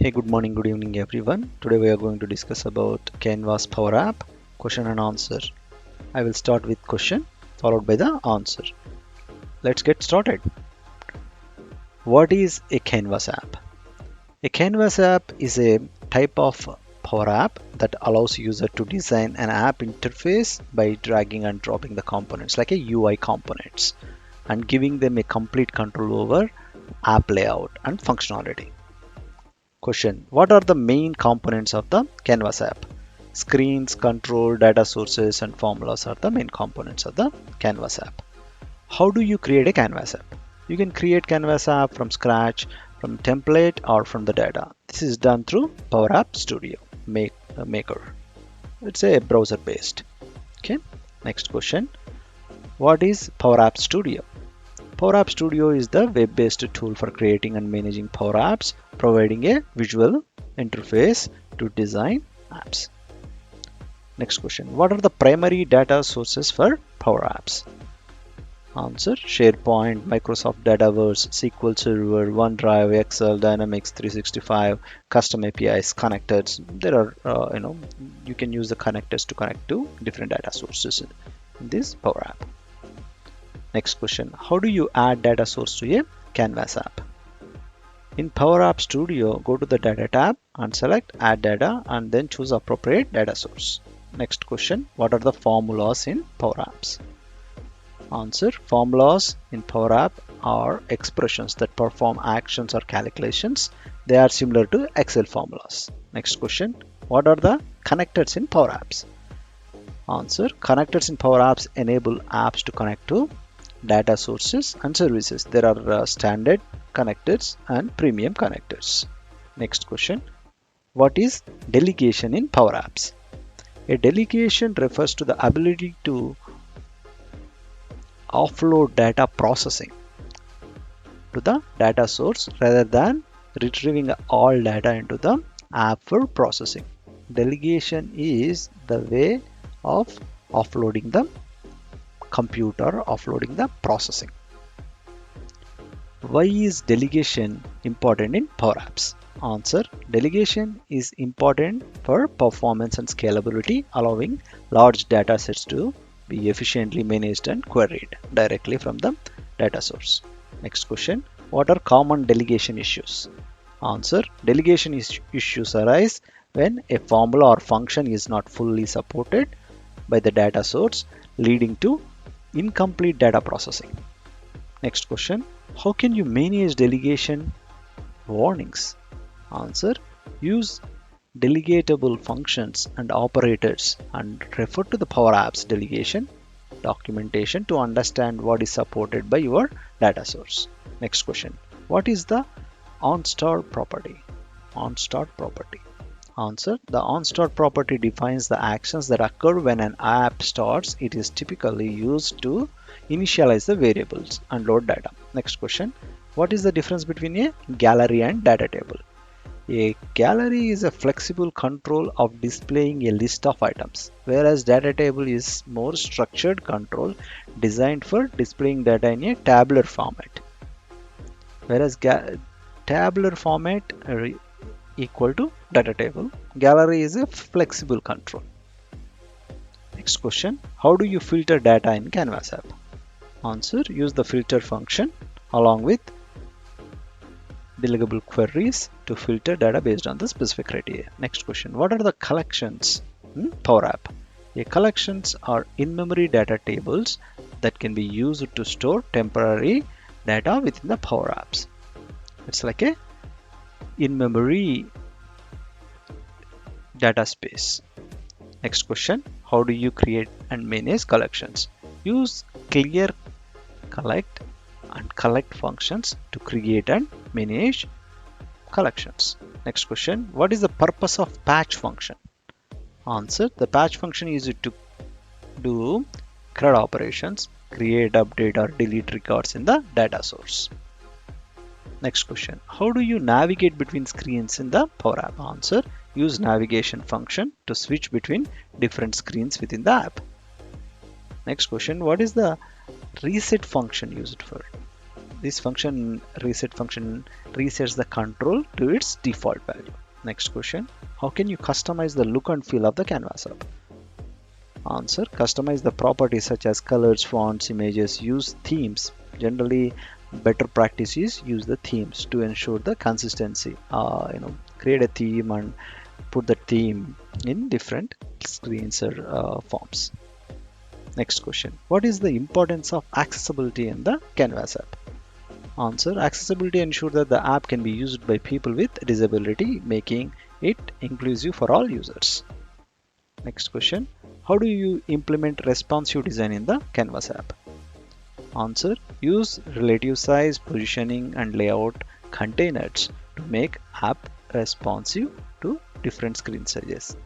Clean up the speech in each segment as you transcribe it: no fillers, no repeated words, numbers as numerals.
Hey, good morning, good evening, everyone. Today we are going to discuss about Canvas Power App, question and answer. I will start with question followed by the answer. Let's get started. What is a Canvas app? A Canvas app is a type of Power App that allows user to design an app interface by dragging and dropping the components like a UI components and giving them a complete control over app layout and functionality. Question: what are the main components of the Canvas app? Screens, control, data sources, and formulas are the main components of the Canvas app. How do you create a Canvas app? You can create Canvas app from scratch, from template, or from the data. This is done through PowerApps Studio Maker. It's a browser based. Okay. Next question: what is PowerApps Studio? PowerApps Studio is the web-based tool for creating and managing Power Apps, providing a visual interface to design apps. Next question: what are the primary data sources for Power Apps? Answer: SharePoint, Microsoft Dataverse, SQL Server, OneDrive, Excel, Dynamics 365, custom APIs, connectors. There are, you can use the connectors to connect to different data sources in this Power App. Next question: how do you add data source to a Canvas app? In PowerApps Studio, go to the Data tab and select Add Data and then choose appropriate data source. Next question: what are the formulas in PowerApps? Answer: formulas in PowerApp are expressions that perform actions or calculations. They are similar to Excel formulas. Next question: what are the connectors in PowerApps? Answer: connectors in PowerApps enable apps to connect to data sources and services. There are standard connectors and premium connectors. Next question: what is delegation in Power Apps? A delegation refers to the ability to offload data processing to the data source rather than retrieving all data into the app for processing. Delegation is the way of offloading the computer, offloading the processing. Why is delegation important in Power Apps? Answer: delegation is important for performance and scalability, allowing large data sets to be efficiently managed and queried directly from the data source. Next question: what are common delegation issues? Answer: delegation issues arise when a formula or function is not fully supported by the data source, leading to incomplete data processing. Next question: how can you manage delegation warnings? Answer: use delegatable functions and operators and refer to the Power Apps delegation documentation to understand what is supported by your data source. Next question: what is the onStart property? onStart property. Answer: the onStart property defines the actions that occur when an app starts. It is typically used to initialize the variables and load data. Next question: what is the difference between a gallery and data table? A gallery is a flexible control of displaying a list of items, whereas data table is more structured control designed for displaying data in a tabular format. Whereas tabular format equal to data table, gallery is a flexible control. Next question: how do you filter data in Canvas app? Answer: use the filter function along with delegable queries to filter data based on the specific criteria. Next question: what are the collections in Power App? Collections are in-memory data tables that can be used to store temporary data within the Power Apps. It's like a in-memory data space. Next question: how do you create and manage collections? Use clear, collect and collect functions to create and manage collections. Next question: what is the purpose of patch function? Answer: the patch function is to do CRUD operations, create, update or delete records in the data source. Next question: how do you navigate between screens in the Power App? Answer: use navigation function to switch between different screens within the app. Next question: what is the reset function used for? This function reset function resets the control to its default value. Next question, how can you customize the look and feel of the Canvas app? Answer, customize the properties such as colors, fonts, images, use themes. Generally, better practice is use the themes to ensure the consistency. Create a theme and put the theme in different screens or forms. Next question, what is the importance of accessibility in the Canvas app? Answer, accessibility ensures that the app can be used by people with disability, making it inclusive for all users. Next question, how do you implement responsive design in the Canvas app? Answer, use relative size, positioning and layout containers to make app responsive to different screen sizes.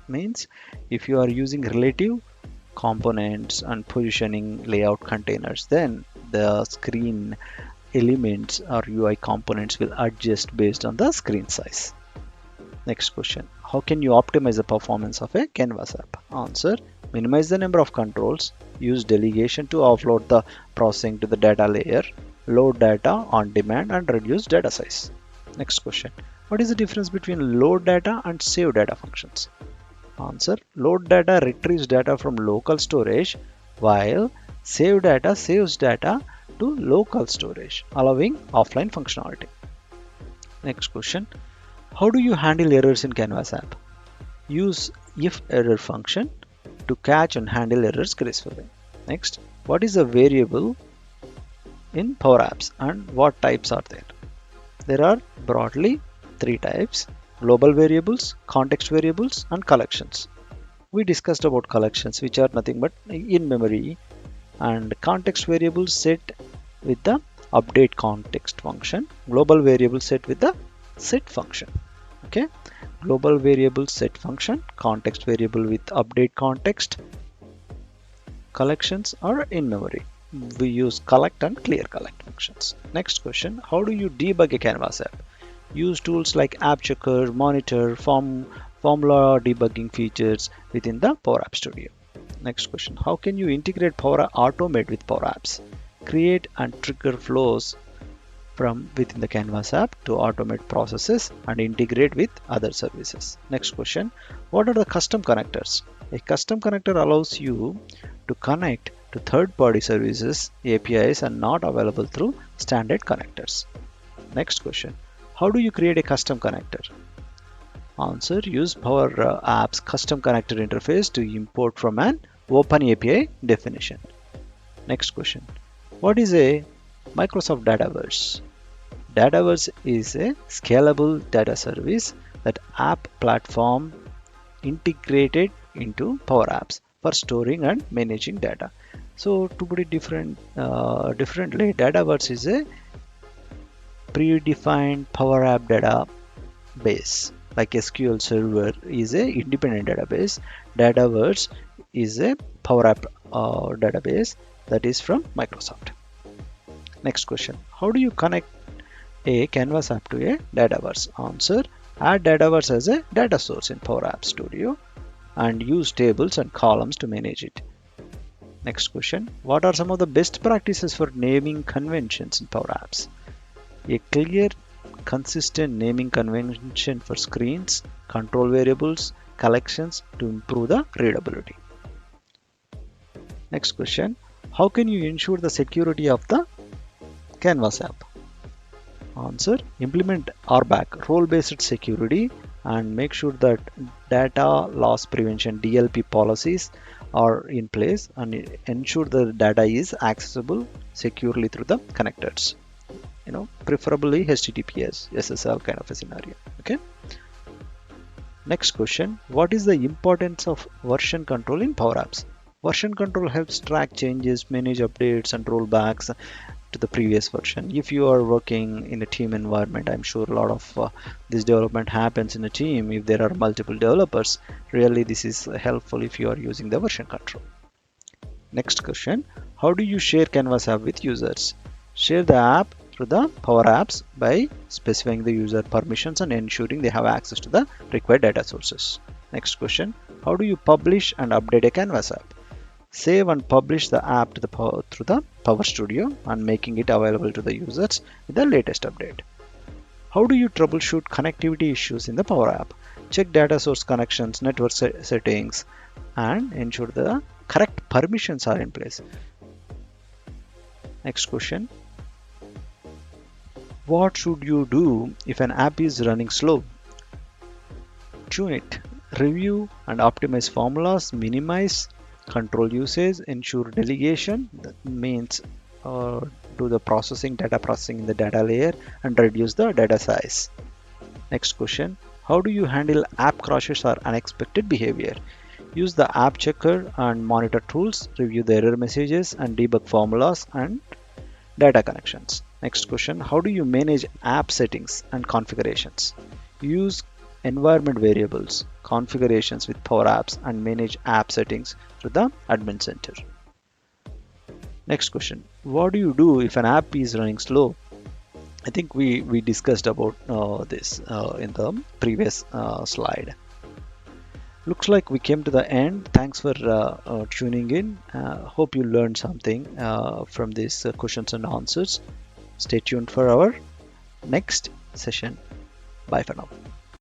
Means if you are using relative components and positioning layout containers, then the screen elements or UI components will adjust based on the screen size. Next question, how can you optimize the performance of a Canvas app? Answer, minimize the number of controls, use delegation to offload the processing to the data layer, load data on demand and reduce data size. Next question, what is the difference between load data and save data functions? Answer, load data retrieves data from local storage while save data saves data to local storage, allowing offline functionality. Next question, how do you handle errors in Canvas app? Use if error function to catch and handle errors gracefully. Next, what is a variable in PowerApps and what types are there? There are broadly three types: global variables, context variables, and collections. We discussed about collections, which are nothing but in memory, and context variables set with the update context function, global variable set with the set function. Okay, global variable set function, context variable with update context, collections are in memory. We use collect and clear collect functions. Next question, how do you debug a Canvas app? Use tools like app checker, monitor, formula debugging features within the PowerApps Studio. Next question, how can you integrate Power Automate with PowerApps? Create and trigger flows from within the Canvas app to automate processes and integrate with other services. Next question, what are the custom connectors? A custom connector allows you to connect to third-party services, APIs, and not available through standard connectors. Next question, how do you create a custom connector? Answer, use PowerApps custom connector interface to import from an open API definition. Next question, what is a Microsoft Dataverse? Dataverse is a scalable data service that app platform integrated into PowerApps for storing and managing data. So to put it differently, Dataverse is a predefined Power App database. Like SQL Server is a independent database, Dataverse is a Power App database that is from Microsoft. Next question, how do you connect a Canvas app to a Dataverse? Answer, add Dataverse as a data source in PowerApps Studio and use tables and columns to manage it. Next question, what are some of the best practices for naming conventions in PowerApps? A clear, consistent naming convention for screens, control variables, collections to improve the readability. Next question, how can you ensure the security of the Canvas app? Answer, implement RBAC, role-based security, and make sure that data loss prevention DLP policies are in place and ensure the data is accessible securely through the connectors. Preferably HTTPS, SSL kind of a scenario. Okay. Next question, what is the importance of version control in PowerApps? Version control helps track changes, manage updates, and rollbacks to the previous version. If you are working in a team environment, I'm sure a lot of this development happens in a team. If there are multiple developers, really this is helpful if you are using the version control. Next question, how do you share Canvas app with users? Share the app through the PowerApps by specifying the user permissions and ensuring they have access to the required data sources. Next question, how do you publish and update a Canvas app? Save and publish the app to through the Power Studio and making it available to the users with the latest update. How do you troubleshoot connectivity issues in the Power App? Check data source connections, network settings, and ensure the correct permissions are in place. Next question. What should you do if an app is running slow? Tune it. Review and optimize formulas, minimize control usage, ensure delegation. That means do the data processing in the data layer, and reduce the data size. Next question. How do you handle app crashes or unexpected behavior? Use the app checker and monitor tools, review the error messages, and debug formulas and data connections. Next question. How do you manage app settings and configurations? Use environment variables, configurations with Power Apps, and manage app settings through the admin center. Next question. What do you do if an app is running slow? I think we discussed about this in the previous slide. Looks like we came to the end. Thanks for tuning in. Hope you learned something from these questions and answers. Stay tuned for our next session. Bye for now.